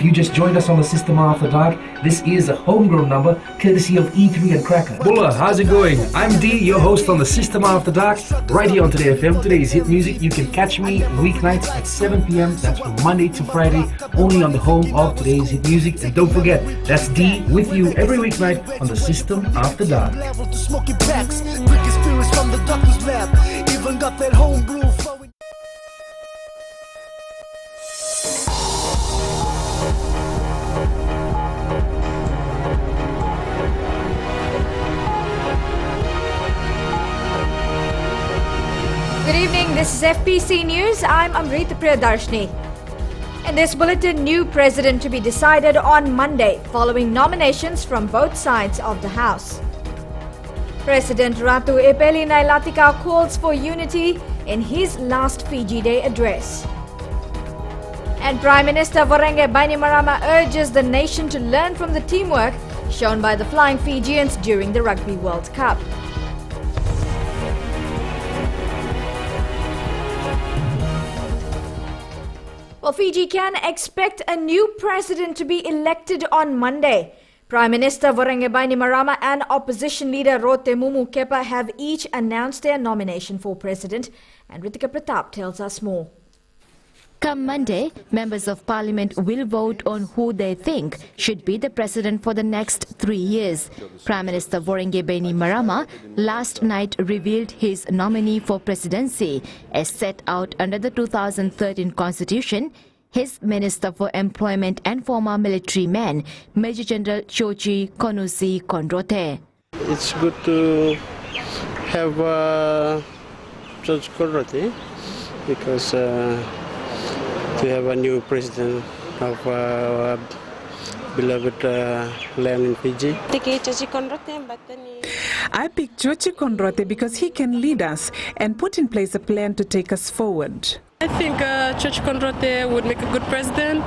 you just joined us on the System After Dark, this is a homegrown number courtesy of E3 and Cracker. Bulla, how's it going? I'm D, your host on the System After Dark, right here on Today FM. Today's hit music. You can catch me weeknights at 7 p.m. That's from Monday to Friday, only on the home of Today's hit music. And don't forget, that's D with you every weeknight on the System After Dark. Even got that homebrew flowing. Good evening, this is FPC News. I'm Amrita Priyadarshini. In this bulletin, new president to be decided on Monday following nominations from both sides of the House. President Ratu Epeli Nailatika calls for unity in his last Fiji Day address. And Prime Minister Voreqe Bainimarama urges the nation to learn from the teamwork shown by the Flying Fijians during the Rugby World Cup. Well, Fiji can expect a new president to be elected on Monday. Prime Minister Voreqe Bainimarama and opposition leader Rotemu Mukepa have each announced their nomination for president, and Ritika Pratap tells us more. Come Monday, members of parliament will vote on who they think should be the president for the next 3 years. Prime Minister Voreqe Bainimarama last night revealed his nominee for presidency as set out under the 2013 constitution. His Minister for Employment and former military man, Major General Chochi Konusi Kondrote. It's good to have George Kondrote because to have a new president of our beloved land in Fiji. I picked Chochi Kondrote because he can lead us and put in place a plan to take us forward. I think Chochi Kondrote would make a good president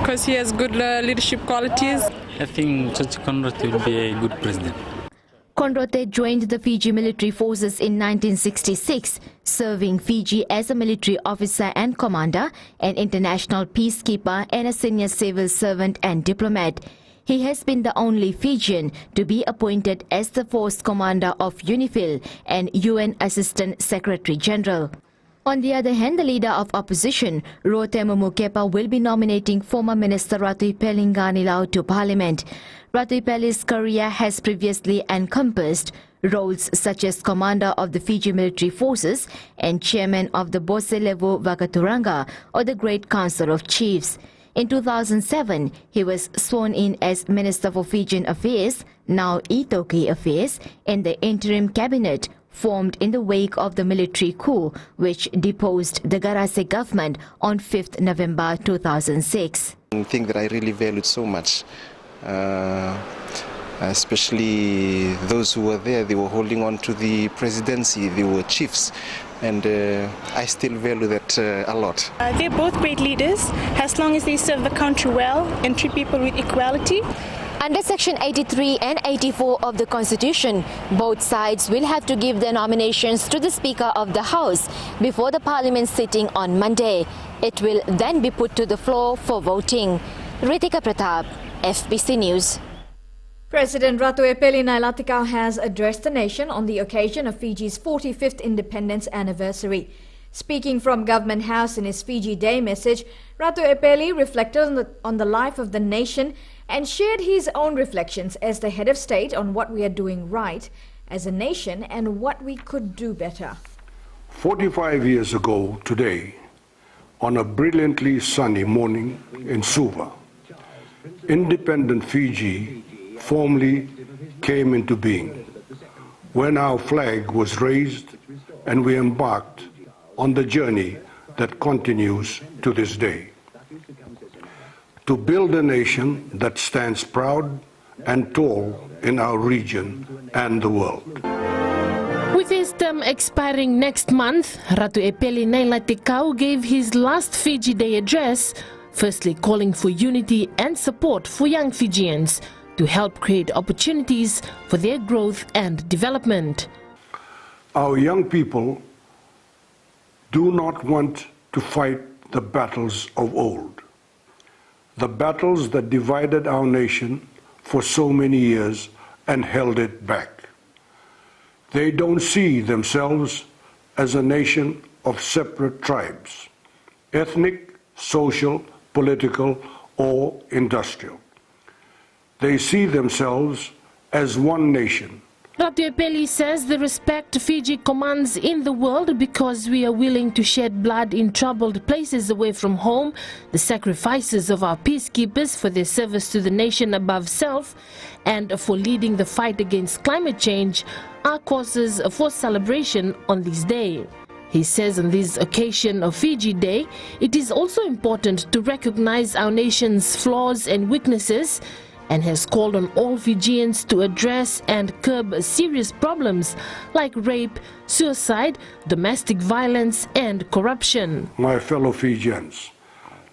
because he has good leadership qualities. I think Chochi Kondrote will be a good president. Kondrote joined the Fiji military forces in 1966, serving Fiji as a military officer and commander, an international peacekeeper and a senior civil servant and diplomat. He has been the only Fijian to be appointed as the force commander of UNIFIL and UN Assistant Secretary General. On the other hand, the leader of opposition, Rotemu Mukepa, will be nominating former Minister Ratu Epeli Nganilau to Parliament. Ratu Epeli's career has previously encompassed roles such as Commander of the Fiji Military Forces and Chairman of the Bose Levu Vakaturanga or the Great Council of Chiefs. In 2007, he was sworn in as Minister for Fijian Affairs, now Itoki Affairs, in the interim cabinet formed in the wake of the military coup which deposed the Garase government on 5th November 2006. One thing that I really valued so much, especially those who were there, they were holding on to the presidency, they were chiefs, and I still value that a lot. They're both great leaders as long as they serve the country well and treat people with equality. Under Section 83 and 84 of the Constitution, both sides will have to give their nominations to the Speaker of the House before the Parliament sitting on Monday. It will then be put to the floor for voting. Ritika Pratap, FBC News. President Ratu Epeli Nailatika has addressed the nation on the occasion of Fiji's 45th independence anniversary. Speaking from Government House in his Fiji Day message, Ratu Epeli reflected on the life of the nation and shared his own reflections as the head of state on what we are doing right as a nation and what we could do better. 45 years ago today, on a brilliantly sunny morning in Suva, independent Fiji formally came into being, when our flag was raised and we embarked on the journey that continues to this day. To build a nation that stands proud and tall in our region and the world. With his term expiring next month, Ratu Epeli Nailatika gave his last Fiji Day address, firstly calling for unity and support for young Fijians to help create opportunities for their growth and development. Our young people do not want to fight the battles of old. the battles that divided our nation for so many years and held it back. They don't see themselves as a nation of separate tribes, ethnic, social, political, or industrial. They see themselves as one nation. Ratu Epeli says the respect Fiji commands in the world because we are willing to shed blood in troubled places away from home, the sacrifices of our peacekeepers for their service to the nation above self, and for leading the fight against climate change are causes for celebration on this day. He says on this occasion of Fiji Day, it is also important to recognize our nation's flaws and weaknesses, and has called on all Fijians to address and curb serious problems like rape, suicide, domestic violence and corruption. My fellow Fijians,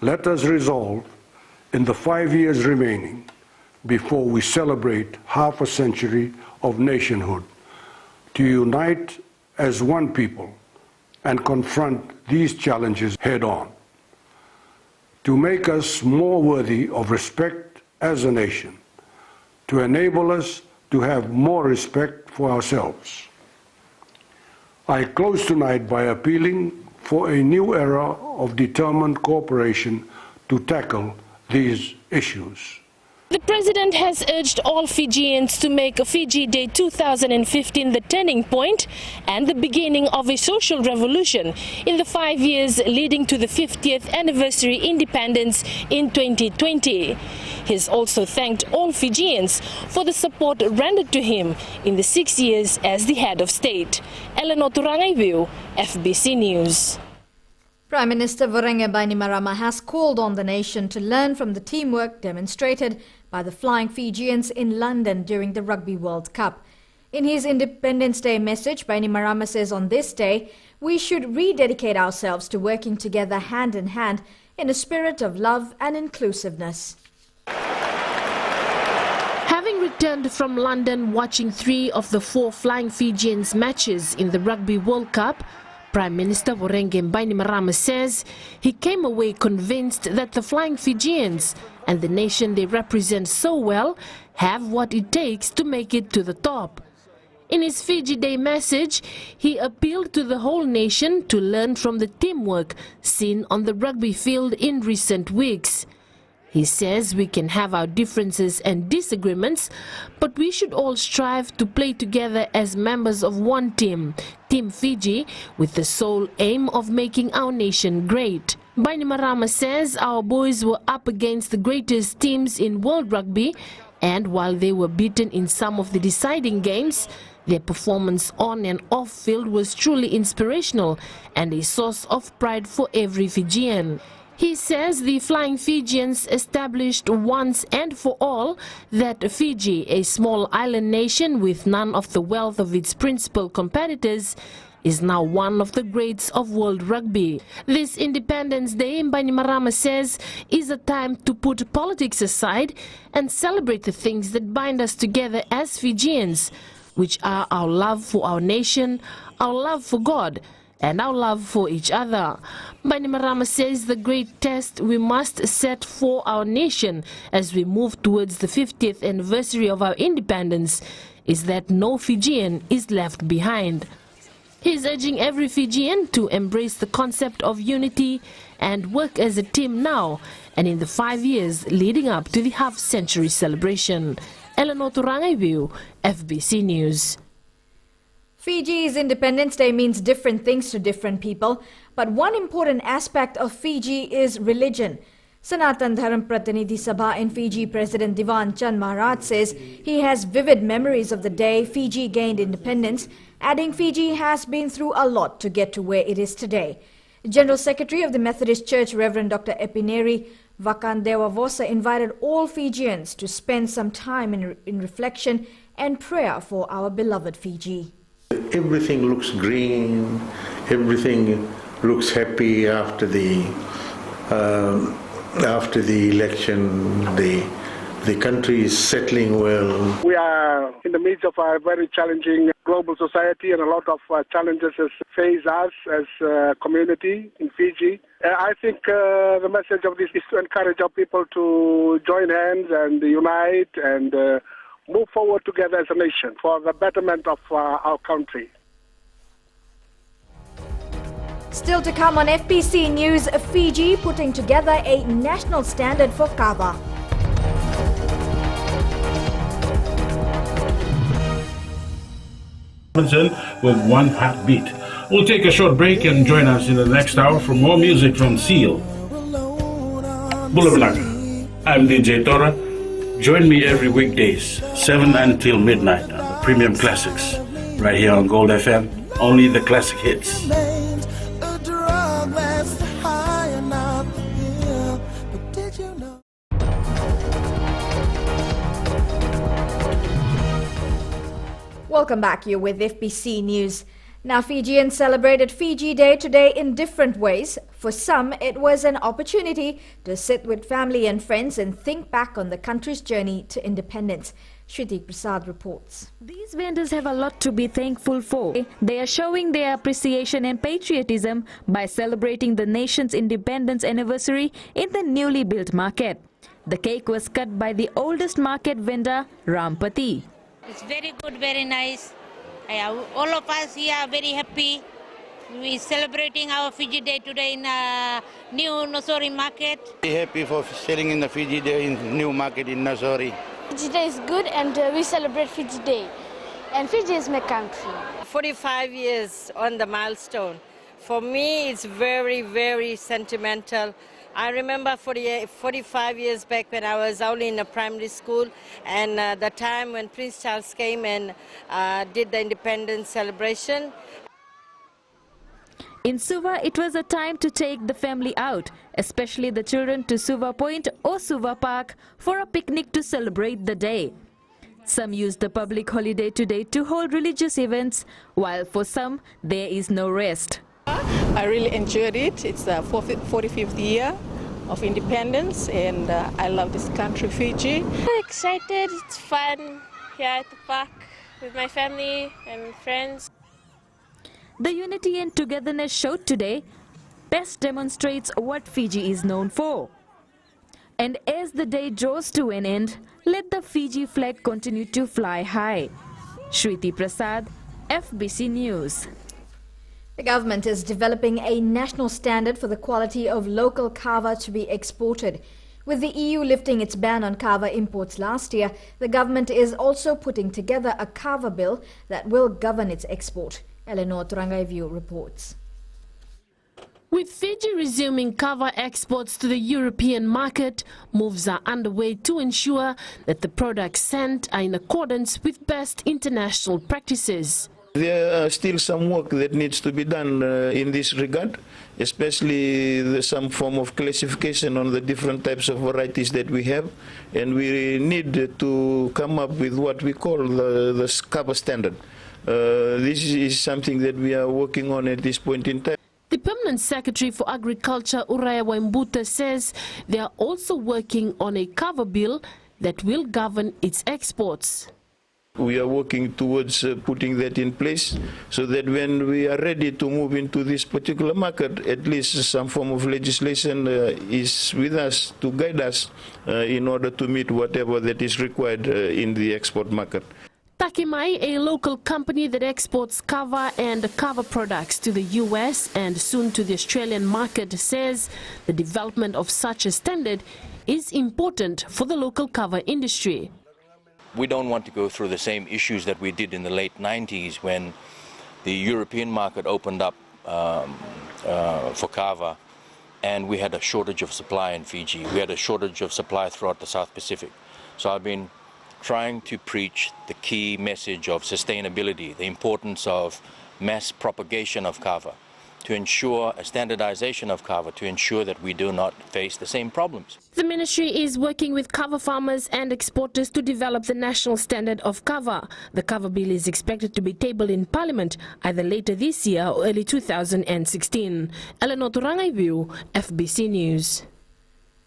let us resolve in the 5 years remaining before we celebrate half a century of nationhood to unite as one people and confront these challenges head on, to make us more worthy of respect as a nation, to enable us to have more respect for ourselves. I close tonight by appealing for a new era of determined cooperation to tackle these issues. The President has urged all Fijians to make Fiji Day 2015 the turning point and the beginning of a social revolution in the 5 years leading to the 50th anniversary independence in 2020. He has also thanked all Fijians for the support rendered to him in the 6 years as the head of state. Eleanor Turangaiwiu, FBC News. Prime Minister Voreqe Bainimarama has called on the nation to learn from the teamwork demonstrated by the Flying Fijians in London during the Rugby World Cup. In his Independence Day message, Bainimarama says on this day, we should rededicate ourselves to working together hand in hand in a spirit of love and inclusiveness. Having returned from London watching 3 of the 4 Flying Fijians matches in the Rugby World Cup, Prime Minister Voreqe Bainimarama says he came away convinced that the Flying Fijians and the nation they represent so well have what it takes to make it to the top. In his Fiji Day message, he appealed to the whole nation to learn from the teamwork seen on the rugby field in recent weeks. He says we can have our differences and disagreements, but we should all strive to play together as members of one team, Team Fiji, with the sole aim of making our nation great. Bainimarama says our boys were up against the greatest teams in world rugby, and while they were beaten in some of the deciding games, their performance on and off field was truly inspirational and a source of pride for every Fijian. He says the Flying Fijians established once and for all that Fiji, a small island nation with none of the wealth of its principal competitors, is now one of the greats of world rugby. This Independence Day, Bainimarama says, is a time to put politics aside and celebrate the things that bind us together as Fijians, which are our love for our nation, our love for God, and our love for each other. Bainimarama says the great test we must set for our nation as we move towards the 50th anniversary of our independence is that no Fijian is left behind. He is urging every Fijian to embrace the concept of unity and work as a team now and in the 5 years leading up to the half-century celebration. Eleanor Turangaiwiu, FBC News. Fiji's Independence Day means different things to different people, but one important aspect of Fiji is religion. Sanatan Dharam Pratinidhi Sabha in Fiji President Divan Chand Maharaj says he has vivid memories of the day Fiji gained independence, adding Fiji has been through a lot to get to where it is today. General Secretary of the Methodist Church, Reverend Dr. Epineri Vakandewa Vosa, invited all Fijians to spend some time in reflection and prayer for our beloved Fiji. Everything looks green, everything looks happy after the election. The country is settling well. We are in the midst of a very challenging global society, and a lot of challenges face us as a community in Fiji. I think the message of this is to encourage our people to join hands and unite and move forward together as a nation for the betterment of our country. Still to come on FBC News, Fiji putting together a national standard for kava. With one heartbeat. We'll take a short break and join us in the next hour for more music from Seal. Bulabalaga. I'm DJ Tora. Join me every weekdays, 7 until midnight on the Premium Classics, right here on Gold FM. Only the classic hits. Welcome back. You're with FBC News. Now, Fijians celebrated Fiji Day today in different ways. For some, it was an opportunity to sit with family and friends and think back on the country's journey to independence. Shruti Prasad reports. These vendors have a lot to be thankful for. They are showing their appreciation and patriotism by celebrating the nation's independence anniversary in the newly built market. The cake was cut by the oldest market vendor, Rampati. It's very good, very nice. All of us here are very happy. We're celebrating our Fiji Day today in new Nosori market. Very happy for selling in the Fiji Day in new market in Nosori. Fiji Day is good, and we celebrate Fiji Day. And Fiji is my country. 45 years on the milestone. For me, it's very, very sentimental. I remember 45 years back when I was only in a primary school, and the time when Prince Charles came and did the independence celebration. In Suva, it was a time to take the family out, especially the children, to Suva Point or Suva Park for a picnic to celebrate the day. Some used the public holiday today to hold religious events, while for some, there is no rest. I really enjoyed it. It's the 45th year of independence, and I love this country, Fiji. I'm excited. It's fun here at the park with my family and friends. The unity and togetherness showed today best demonstrates what Fiji is known for. And as the day draws to an end, let the Fiji flag continue to fly high. Shruti Prasad, FBC News. The government is developing a national standard for the quality of local kava to be exported. With the EU lifting its ban on kava imports last year, the government is also putting together a kava bill that will govern its export. Eleanor Turangaivu reports. With Fiji resuming kava exports to the European market, moves are underway to ensure that the products sent are in accordance with best international practices. There are still some work that needs to be done in this regard, especially some form of classification on the different types of varieties that we have, and we need to come up with what we call the kava standard. This is something that we are working on at this point in time. The Permanent Secretary for Agriculture, Uraya Wembuta, says they are also working on a kava bill that will govern its exports. We are working towards putting that in place so that when we are ready to move into this particular market, at least some form of legislation is with us to guide us in order to meet whatever that is required in the export market. Takimai, a local company that exports kava and kava products to the US and soon to the Australian market, says the development of such a standard is important for the local kava industry. We don't want to go through the same issues that we did in the late 90s when the European market opened up for kava and we had a shortage of supply in Fiji. We had a shortage of supply throughout the South Pacific. So I've been trying to preach the key message of sustainability, the importance of mass propagation of kava, to ensure a standardization of kava, to ensure that we do not face the same problems. The ministry is working with kava farmers and exporters to develop the national standard of kava. The kava bill is expected to be tabled in Parliament either later this year or early 2016. Eleanor Turangaivu, FBC News.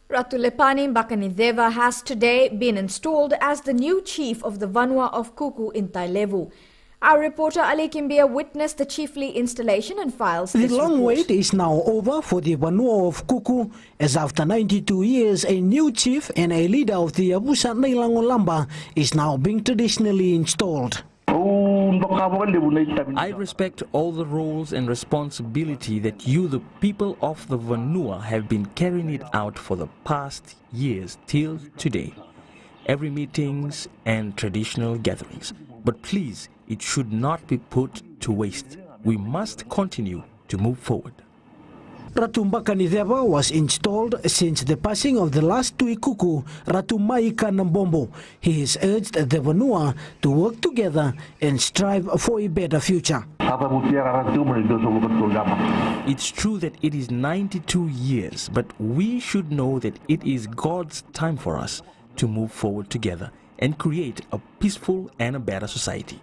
Ratulepani Mbakanideva has today been installed as the new chief of the Vanua of Kuku in Tailevu. Our reporter Ali Kimbia witnessed the chiefly installation and files The this long report. wait is now over for the Vanua of Kuku, as after 92 years a new chief and a leader of the Abusa Nailangolamba is now being traditionally installed. I respect all the roles and responsibility that you, the people of the Vanua, have been carrying it out for the past years till today. Every meetings and traditional gatherings. But please, it should not be put to waste. We must continue to move forward. Ratu Mbakanideva was installed since the passing of the last Tui Kuku, Ratu Maika Nambombo. He has urged the Vanua to work together and strive for a better future. It's true that it is 92 years, but we should know that it is God's time for us to move forward together and create a peaceful and a better society.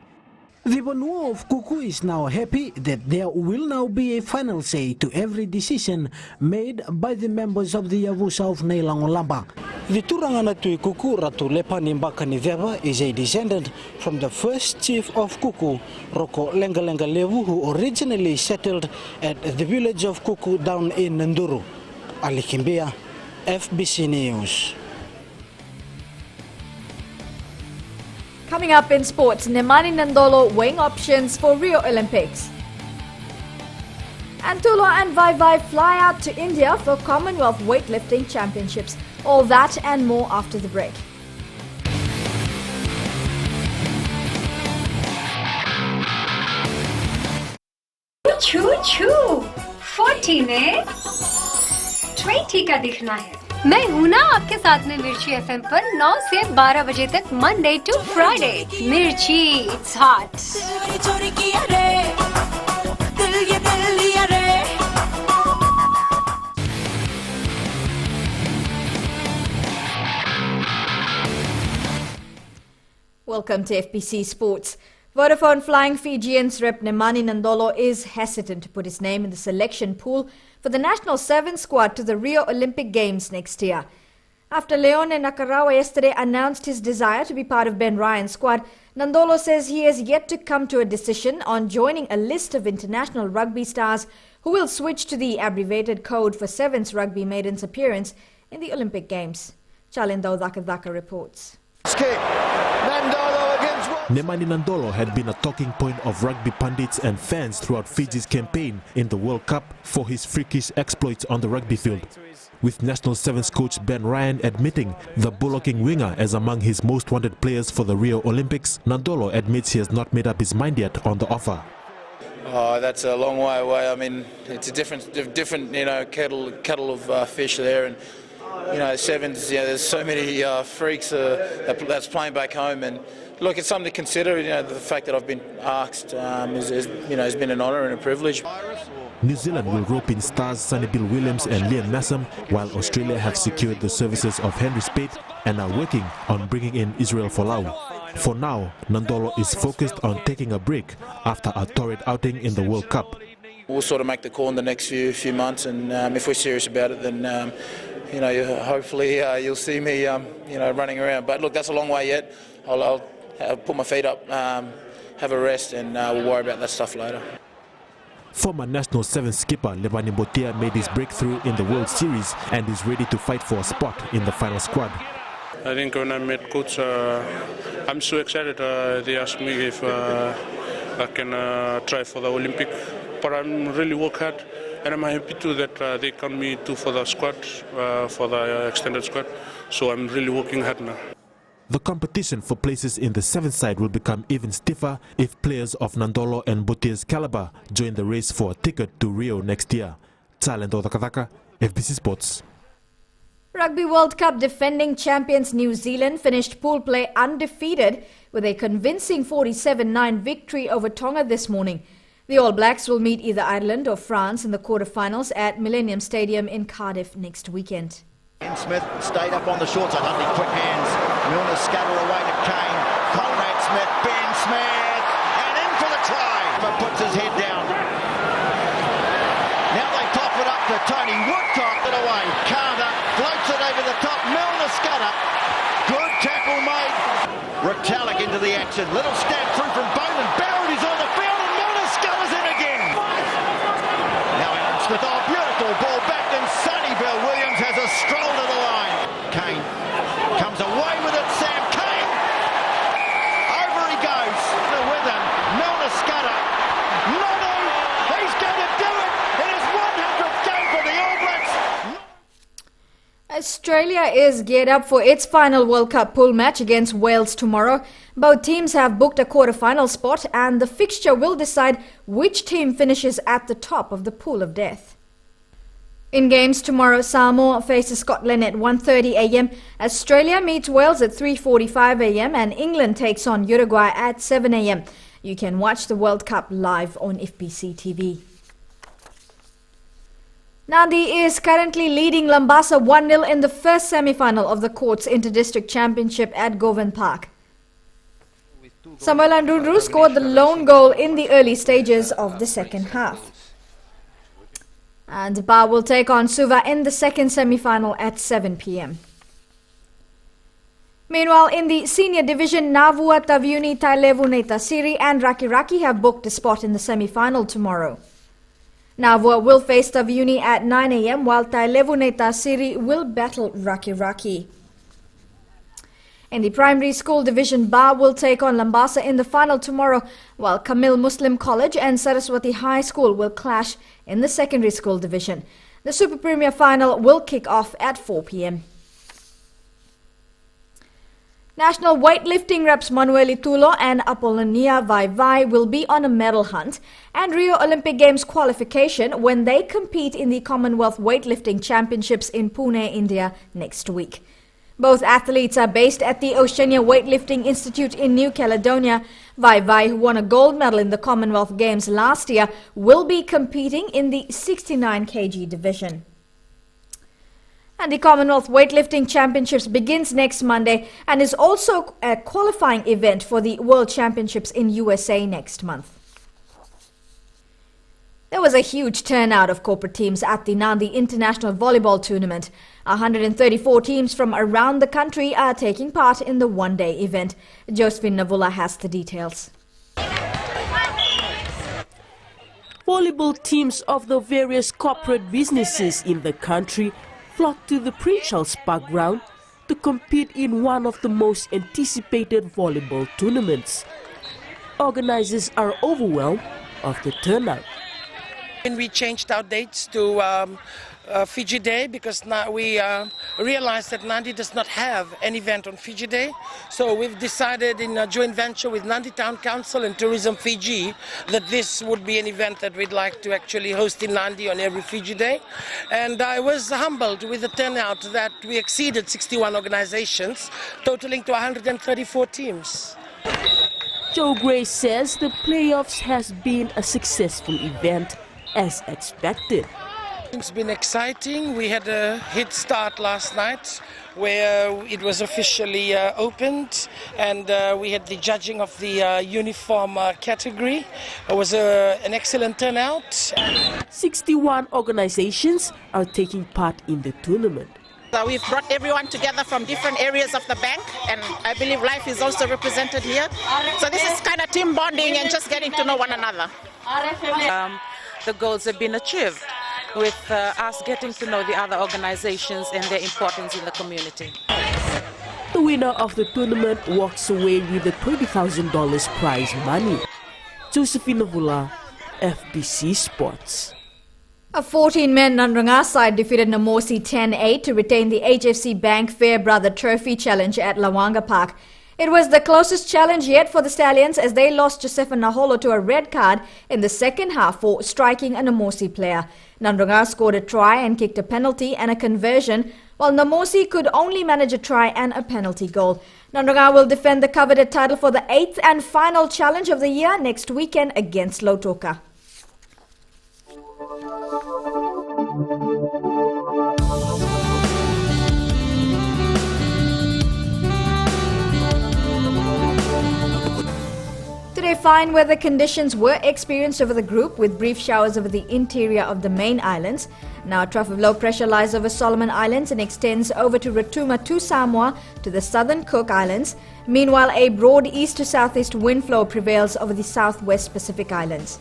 The Vanua of Kuku is now happy that there will now be a final say to every decision made by the members of the Avusa of Nailangolamba. The Turangana Tui Kuku, Ratulepani Mbakanideva, is a descendant from the first chief of Kuku, Roko Lengalenga Levu, who originally settled at the village of Kuku down in Nduru. Ali Kimbia, FBC News. Coming up in sports, Nemani Nandolo weighing options for Rio Olympics. And Tulo and Vai Vai fly out to India for Commonwealth Weightlifting Championships. All that and more after the break. छू छू 40 में 20 का दिखना है। मैं हूँ ना आपके साथ में मिर्ची एफएम पर 9 से 12 बजे तक मंडे टू फ्राइडे। मिर्ची it's hot. Welcome to FBC Sports. Vodafone Flying Fijians rep Nemani Nandolo is hesitant to put his name in the selection pool for the national 7 squad to the Rio Olympic Games next year. After Leone Nakarawa yesterday announced his desire to be part of Ben Ryan's squad, Nandolo says he has yet to come to a decision on joining a list of international rugby stars who will switch to the abbreviated code for Sevens rugby maidens' appearance in the Olympic Games. Chalindo Dhaka reports. Nemani Nandolo had been a talking point of rugby pundits and fans throughout Fiji's campaign in the World Cup for his freakish exploits on the rugby field. With National Sevens coach Ben Ryan admitting the bullocking winger as among his most wanted players for the Rio Olympics, Nandolo admits he has not made up his mind yet on the offer. Oh, that's a long way away. I mean, it's a different kettle of fish there, and Sevens. There's so many freaks that's playing back home, and look, it's something to consider. The fact that I've been asked has been an honour and a privilege. New Zealand will rope in stars Sonny Bill Williams and Liam Nassam, while Australia have secured the services of Henry Spade and are working on bringing in Israel Folau. For now, Nandolo is focused on taking a break after a torrid outing in the World Cup. We'll sort of make the call in the next few months, and if we're serious about it, then hopefully you'll see me running around. But look, that's a long way yet. I'll put my feet up, have a rest, and we'll worry about that stuff later. Former National Sevens skipper Levani Botia made his breakthrough in the World Series and is ready to fight for a spot in the final squad. I think when I met coach, I'm so excited. They asked me if I can try for the Olympic, but I'm really work hard, and I'm happy too that they count me too for the squad, for the extended squad. So I'm really working hard now. The competition for places in the seventh side will become even stiffer if players of Nandolo and Botia's caliber join the race for a ticket to Rio next year. Talento Takataka, FBC Sports. Rugby World Cup defending champions New Zealand finished pool play undefeated with a convincing 47-9 victory over Tonga this morning. The All Blacks will meet either Ireland or France in the quarterfinals at Millennium Stadium in Cardiff next weekend. Smith stayed up on the short side, lovely quick hands. Milner scuttled away to Kane. Conrad Smith, Ben Smith, and in for the try. But puts his head down. Now they top it up to to Tony Woodcock it away. Carter floats it over the top. Milner Scudder. Good tackle made. Retallick into the action. Little stab through from Bowman. Barrett is on the field and Milner Scudder's in again. Now Aaron Smith. Oh, beautiful ball back and Sonny Bill Williams has a stroll to the line. Kane comes away with it. Sam Kane. Over he goes. With him. Milner Scudder. Lonu. He's going to do it. It is 100th game for the All Blacks. Australia is geared up for its final World Cup pool match against Wales tomorrow. Both teams have booked a quarter-final spot and the fixture will decide which team finishes at the top of the pool of death. In games tomorrow, Samoa faces Scotland at 1:30 a.m. Australia meets Wales at 3:45 a.m. and England takes on Uruguay at 7 a.m. You can watch the World Cup live on FBC TV. Nandi is currently leading Lambasa 1-0 in the first semi-final of the Courts Inter-District Championship at Govan Park. Samuel Andrudru scored the lone goal in the early stages of the second half. And Ba will take on Suva in the second semi-final at 7 p.m. Meanwhile, in the senior division, Navua, Taviuni, Tailevu, Neitasiri and Rakiraki have booked a spot in the semi-final tomorrow. Navua will face Taviuni at 9 a.m. while Tailevu, Neitasiri will battle Rakiraki. In the primary school division, Ba will take on Lambasa in the final tomorrow, while Kamil Muslim College and Saraswati High School will clash in the secondary school division. The Super Premier final will kick off at 4 p.m. National weightlifting reps Manueli Tulo and Apollonia Vai will be on a medal hunt and Rio Olympic Games qualification when they compete in the Commonwealth Weightlifting Championships in Pune, India next week. Both athletes are based at the Oceania Weightlifting Institute in New Caledonia. Vai, who won a gold medal in the Commonwealth Games last year, will be competing in the 69 kg division. And the Commonwealth Weightlifting Championships begins next Monday and is also a qualifying event for the World Championships in USA next month. There was a huge turnout of corporate teams at the Nandi International Volleyball Tournament. 134 teams from around the country are taking part in the one-day event. Josephine Navula has the details. Volleyball teams of the various corporate businesses in the country flocked to the Prince Charles Park ground to compete in one of the most anticipated volleyball tournaments. Organizers are overwhelmed of the turnout. When we changed our dates to Fiji Day because now we realized that Nandi does not have an event on Fiji Day. So we've decided in a joint venture with Nandi Town Council and Tourism Fiji that this would be an event that we'd like to actually host in Nandi on every Fiji Day. And I was humbled with the turnout that we exceeded 61 organizations, totaling to 134 teams. Joe Gray says the playoffs has been a successful event as expected. It's been exciting. We had a hit start last night where it was officially opened and we had the judging of the uniform category. It was an excellent turnout. 61 organizations are taking part in the tournament. We've brought everyone together from different areas of the bank, and I believe Life is also represented here. So this is kind of team bonding and just getting to know one another. The goals have been achieved with us getting to know the other organizations and their importance in the community. The winner of the tournament walks away with the $20,000 prize money. Josephine Navula, FBC Sports. A 14-man Nandrangar side defeated Namosi 10-8 to retain the HFC Bank Fairbrother Trophy Challenge at Lawanga Park. It was the closest challenge yet for the Stallions as they lost Josefa Naholo to a red card in the second half for striking a Namosi player. Nandrangar scored a try and kicked a penalty and a conversion, while Namosi could only manage a try and a penalty goal. Nandrangar will defend the coveted title for the 8th and final challenge of the year next weekend against Lautoka. Today, fine weather conditions were experienced over the group with brief showers over the interior of the main islands. Now, a trough of low pressure lies over Solomon Islands and extends over to Rotuma to Samoa to the southern Cook Islands. Meanwhile, a broad east to southeast wind flow prevails over the southwest Pacific Islands.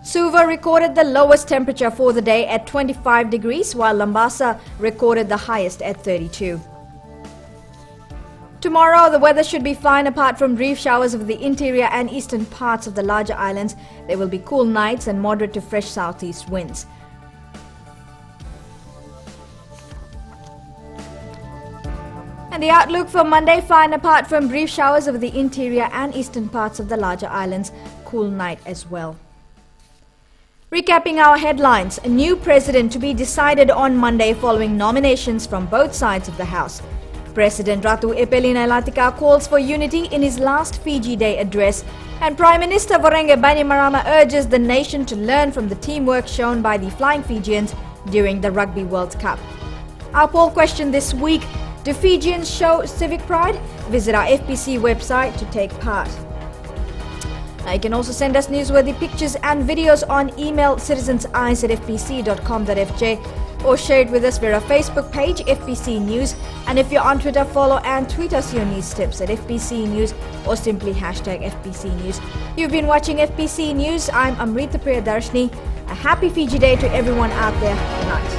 Suva recorded the lowest temperature for the day at 25 degrees, while Lambasa recorded the highest at 32. Tomorrow, the weather should be fine apart from brief showers over the interior and eastern parts of the larger islands. There will be cool nights and moderate to fresh southeast winds. And the outlook for Monday, fine apart from brief showers over the interior and eastern parts of the larger islands. Cool night as well. Recapping our headlines, a new president to be decided on Monday following nominations from both sides of the House. President Ratu Epeli Nailatika calls for unity in his last Fiji Day address, and Prime Minister Voreqe Bainimarama urges the nation to learn from the teamwork shown by the Flying Fijians during the Rugby World Cup. Our poll question this week: do Fijians show civic pride? Visit our FPC website to take part. Now you can also send us newsworthy pictures and videos on email citizenseyes@fpc.com.fj or share it with us via our Facebook page FPC News, and if you're on Twitter, follow and tweet us your news tips at FPC News or simply #FPC News. You've been watching FPC News. I'm Amrita Priyadarshini. A happy Fiji Day to everyone out there. Good night.